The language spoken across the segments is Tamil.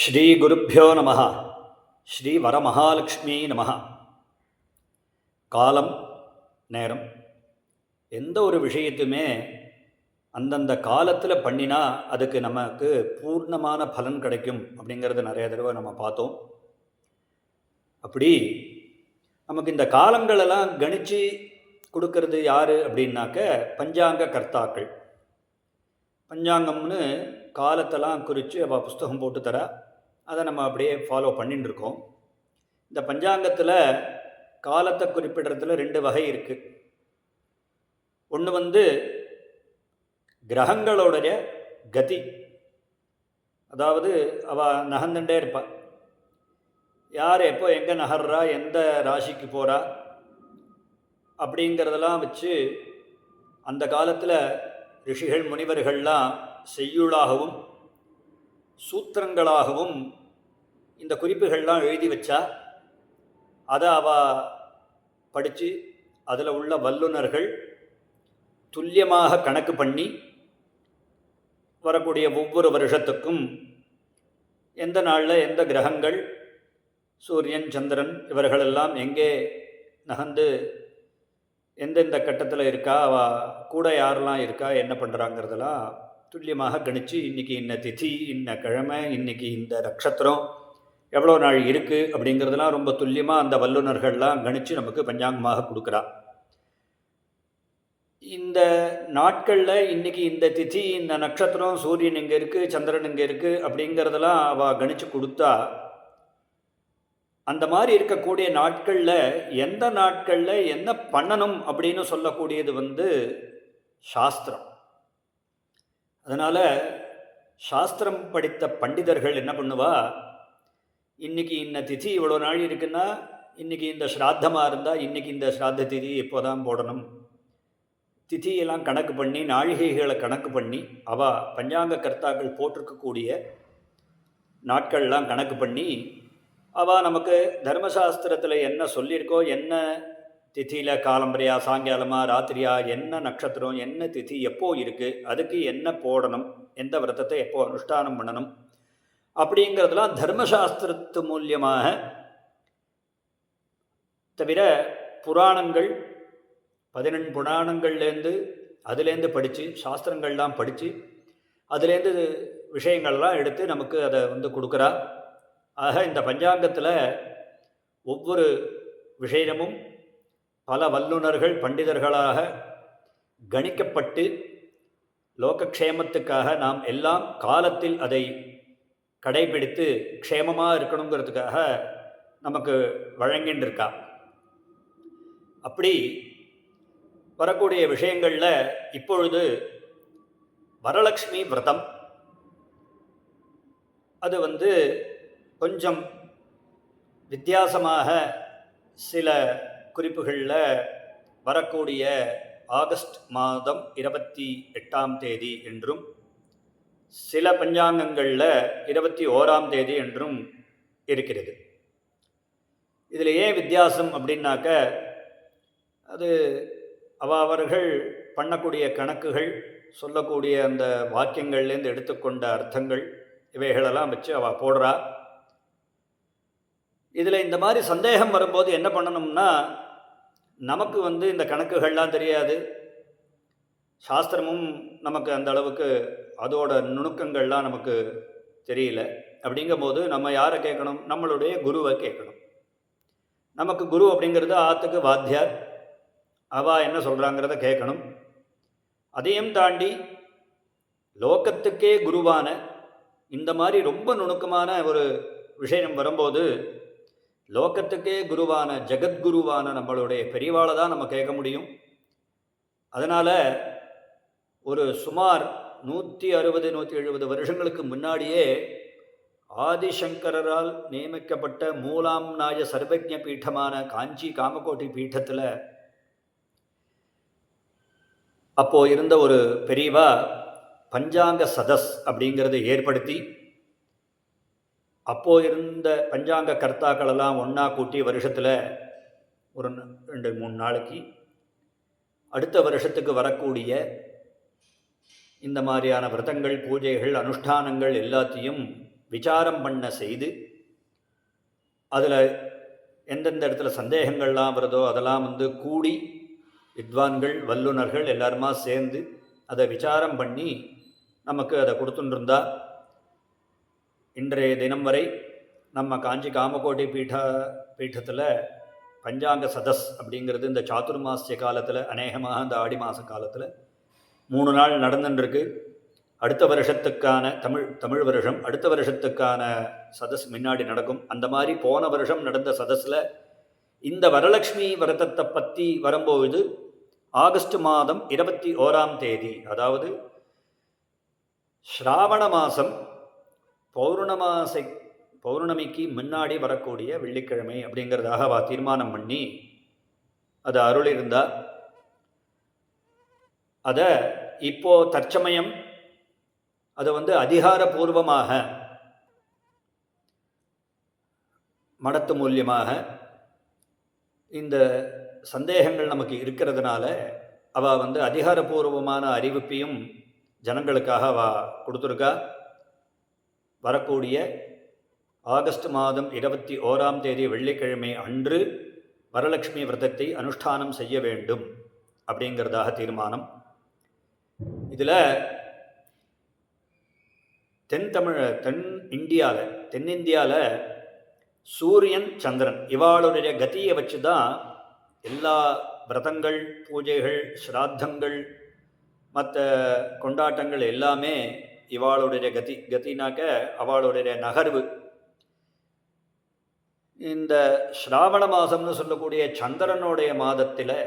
ஸ்ரீ குருப்பியோ நம. ஸ்ரீ வரமகாலட்சுமி நம. காலம், நேரம், எந்த ஒரு விஷயத்துமே அந்தந்த காலத்தில் பண்ணினா அதுக்கு நமக்கு பூர்ணமான பலன் கிடைக்கும் அப்படிங்கிறது நிறைய தடவை நம்ம பார்த்தோம். அப்படி நமக்கு இந்த காலங்களெல்லாம் கணித்து கொடுக்கறது யார் அப்படின்னாக்க பஞ்சாங்க கர்த்தாக்கள். பஞ்சாங்கம்னு காலத்தெல்லாம் குறித்து அவள் புஸ்தகம் போட்டு தரா. அதை நம்ம அப்படியே ஃபாலோ பண்ணிட்டு இருக்கோம். இந்த பஞ்சாங்கத்தில் காலத்தை குறிப்பிடுறதுல ரெண்டு வகை இருக்குது. ஒன்று கிரகங்களோடைய கதி, அதாவது அவள் நகர்ந்துட்டே இருப்பாள். யார் எப்போ எங்கே நகர்றா, எந்த ராசிக்கு போகிறா அப்படிங்கிறதெல்லாம் வச்சு அந்த காலத்தில் ரிஷிகள் முனிவர்கள்லாம் செய்யுளாகவும் சூத்திரங்களாகவும் இந்த குறிப்புகள்லாம் எழுதி வச்சா அதை அவள் படித்து அதில் உள்ள வல்லுநர்கள் துல்லியமாக கணக்கு பண்ணி வரக்கூடிய ஒவ்வொரு வருஷத்துக்கும் எந்த நாளில் எந்த கிரகங்கள், சூரியன், சந்திரன் இவர்களெல்லாம் எங்கே நகர்ந்து எந்தெந்த கட்டத்தில் இருக்கா, அவள் கூட யாரெல்லாம் இருக்கா, என்ன பண்ணுறாங்கிறதெல்லாம் துல்லியமாக கணித்து இன்றைக்கி இன்ன திதி, இன்ன கிழமை, இன்றைக்கி இந்த நட்சத்திரம் எவ்வளோ நாள் இருக்குது அப்படிங்கிறதெல்லாம் ரொம்ப துல்லியமாக அந்த வல்லுநர்கள்லாம் கணித்து நமக்கு பஞ்சாங்கமாக கொடுக்குறா. இந்த நாட்களில் இன்றைக்கி இந்த திதி, இந்த நட்சத்திரம், சூரியன் இங்கே இருக்குது, சந்திரன் இங்கே இருக்குது அப்படிங்கிறதெல்லாம் அவள் கணித்து கொடுத்தா, அந்த மாதிரி இருக்கக்கூடிய நாட்களில் எந்த நாட்களில் என்ன பண்ணணும் அப்படின்னு சொல்லக்கூடியது சாஸ்திரம். அதனால் சாஸ்திரம் படித்த பண்டிதர்கள் என்ன பண்ணுவா, இன்றைக்கி இன்ன திதி இவ்வளோ நாள் இருக்குன்னா இன்றைக்கி இந்த ஸ்ராத்தமாக இருந்தால் இன்றைக்கி இந்த ஸ்ராத்த திதி எப்போ தான் போடணும், திதியெல்லாம் கணக்கு பண்ணி நாழிகைகளை கணக்கு பண்ணி அவள் பஞ்சாங்க கர்த்தாக்கள் போட்டிருக்கக்கூடிய நாட்கள்லாம் கணக்கு பண்ணி அவள் நமக்கு தர்மசாஸ்திரத்தில் என்ன சொல்லியிருக்கோ, என்ன திதியில் காலம்பரையா, சாயங்காலமா, ராத்திரியா, என்ன நட்சத்திரம், என்ன திதி எப்போ இருக்குது, அதுக்கு என்ன போடணும், எந்த விரதத்தை எப்போ அனுஷ்டானம் பண்ணணும் அப்படிங்கிறதுலாம் தர்மசாஸ்திரத்து மூலியமாக. தவிர புராணங்கள் 14 புராணங்கள்லேருந்து அதுலேருந்து படித்து சாஸ்திரங்கள்லாம் படித்து அதுலேருந்து விஷயங்கள்லாம் எடுத்து நமக்கு அதை கொடுக்குறா. ஆக இந்த பஞ்சாங்கத்தில் ஒவ்வொரு விஷயமும் பல வல்லுநர்கள் பண்டிதர்களாக கணிக்கப்பட்டு லோகக்ஷேமத்துக்காக நாம் எல்லாம் காலத்தில் அதை கடைபிடித்து க்ஷேமமாக இருக்கணுங்கிறதுக்காக நமக்கு வழங்கின்னு இருக்கா. அப்படி வரக்கூடிய விஷயங்களில் இப்பொழுது வரலக்ஷ்மி விரதம், அது கொஞ்சம் வித்தியாசமாக சில குறிப்புகளில் வரக்கூடிய ஆகஸ்ட் மாதம் 28ஆம் தேதி என்றும், சில பஞ்சாங்கங்களில் 21ஆம் தேதி என்றும் இருக்கிறது. இதில் ஏன் வித்தியாசம் அப்படின்னாக்க, அது அவர்கள் பண்ணக்கூடிய கணக்குகள், சொல்லக்கூடிய அந்த வாக்கியங்கள்லேருந்து எடுத்துக்கொண்ட அர்த்தங்கள் இவைகளெல்லாம் வச்சு அவள் போடுறா. இதில் இந்த மாதிரி சந்தேகம் வரும்போது என்ன பண்ணணும்னா, நமக்கு இந்த கணக்குகள்லாம் தெரியாது, சாஸ்திரமும் நமக்கு அந்த அளவுக்கு அதோட நுணுக்கங்கள்லாம் நமக்கு தெரியல. அப்படிங்கும்போது நம்ம யாரை கேட்கணும், நம்மளுடைய குருவை கேட்கணும். நமக்கு குரு அப்படிங்கிறது ஆற்றுக்கு வாத்தியார், அவள் என்ன சொல்கிறாங்கிறத கேட்கணும். அதையும் தாண்டி லோகத்துக்கே குருவான இந்த மாதிரி ரொம்ப நுணுக்கமான ஒரு விஷயம் வரும்போது லோகத்துக்கே குருவான ஜெகத்குருவான நம்மளுடைய பெரியவாளை தான் நம்ம கேட்க முடியும். அதனால் ஒரு சுமார் 160-170 வருஷங்களுக்கு முன்னாடியே ஆதிசங்கரால் நியமிக்கப்பட்ட மூலாம் நாய சர்வஜ பீட்டமான காஞ்சி காமகோட்டி பீட்டத்தில் அப்போது இருந்த ஒரு பெரியவா பஞ்சாங்க சதஸ் அப்படிங்கிறத ஏற்படுத்தி, அப்போது இருந்த பஞ்சாங்க கர்த்தாக்களெல்லாம் ஒன்றா கூட்டி வருஷத்தில் ஒரு 2-3 நாளைக்கு அடுத்த வருஷத்துக்கு வரக்கூடிய இந்த மாதிரியான விரதங்கள், பூஜைகள், அனுஷ்டானங்கள் எல்லாத்தையும் விசாரம் பண்ண செய்து அதில் எந்தெந்த இடத்துல சந்தேகங்கள்லாம் வருதோ அதெல்லாம் கூடி வித்வான்கள் வல்லுநர்கள் எல்லாருமா சேர்ந்து அதை விசாரம் பண்ணி நமக்கு அதை கொடுத்துட்டுருந்தா இன்றைய தினம் வரை நம்ம காஞ்சி காமகோட்டி பீட்டத்தில் பஞ்சாங்க சதஸ் அப்படிங்கிறது இந்த சாதுர்மாசிய காலத்தில் அநேகமாக இந்த ஆடி மாத காலத்தில் 3 நாள் நடந்துட்டுருக்கு. அடுத்த வருஷத்துக்கான தமிழ் வருஷம் அடுத்த வருஷத்துக்கான சதஸ் முன்னாடி நடக்கும். அந்த மாதிரி போன வருஷம் நடந்த சதஸில் இந்த வரலட்சுமி விரதத்தை பற்றி வரும்போது ஆகஸ்ட் மாதம் 21ஆம் தேதி, அதாவது ஸ்ராவண மாதம் பௌர்ணமிக்கு முன்னாடி வரக்கூடிய வெள்ளிக்கிழமை அப்படிங்கிறதாக அவ தீர்மானம் பண்ணி அதை அருளிருந்தா. அதை இப்போ தற்சமயம் அதை அதிகாரபூர்வமாக மடத்து மூலியமாக இந்த சந்தேகங்கள் நமக்கு இருக்கிறதுனால அவள் அதிகாரபூர்வமான அறிவிப்பையும் ஜனங்களுக்காக அவள் கொடுத்துருக்கா. வரக்கூடிய ஆகஸ்ட் மாதம் 21ஆம் தேதி வெள்ளிக்கிழமை அன்று வரலட்சுமி விரதத்தை அனுஷ்டானம் செய்ய வேண்டும் அப்படிங்கிறதாக தீர்மானம். இதில் தென்னிந்தியாவில் சூரியன் சந்திரன் இவாளுடைய கதியை வச்சு தான் எல்லா விரதங்கள் பூஜைகள் ஸ்ராத்தங்கள் மற்ற கொண்டாட்டங்கள் எல்லாமே இவாளுடைய கதினாக்க அவளுடைய நகர்வு. இந்த ஸ்ராவண மாதம்னு சொல்லக்கூடிய சந்திரனுடைய மாதத்தில்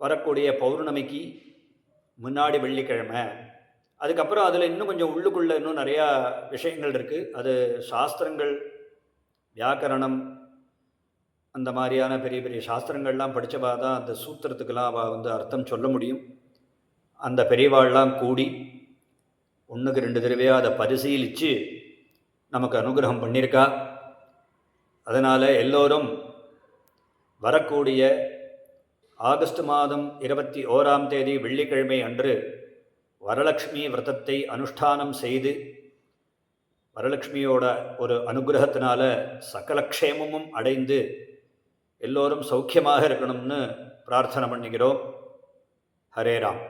வரக்கூடிய பௌர்ணமிக்கு முன்னாடி வெள்ளிக்கிழமை, அதுக்கப்புறம் அதில் இன்னும் கொஞ்சம் உள்ளுக்குள்ளே இன்னும் நிறையா விஷயங்கள் இருக்குது. அது சாஸ்திரங்கள் வியாக்கரணம் அந்த மாதிரியான பெரிய பெரிய சாஸ்திரங்கள்லாம் படித்தவா தான் அந்த சூத்திரத்துக்கெல்லாம் அவள் அர்த்தம் சொல்ல முடியும். அந்த பெரியவாள்லாம் கூடி 1க்கு 2 தடவையாக அதை பரிசீலித்து நமக்கு அனுகிரகம் பண்ணியிருக்கா. அதனால் எல்லோரும் வரக்கூடிய ஆகஸ்ட் மாதம் 21ஆம் தேதி வெள்ளிக்கிழமை அன்று வரலட்சுமி விரதத்தை அனுஷ்டானம் செய்து வரலட்சுமியோட ஒரு அனுகிரகத்தினால சகல க்ஷேமமும் அடைந்து எல்லோரும் சௌக்கியமாக இருக்கணும்னு பிரார்த்தனை பண்ணிக்கிறோம். ஹரே ராம்.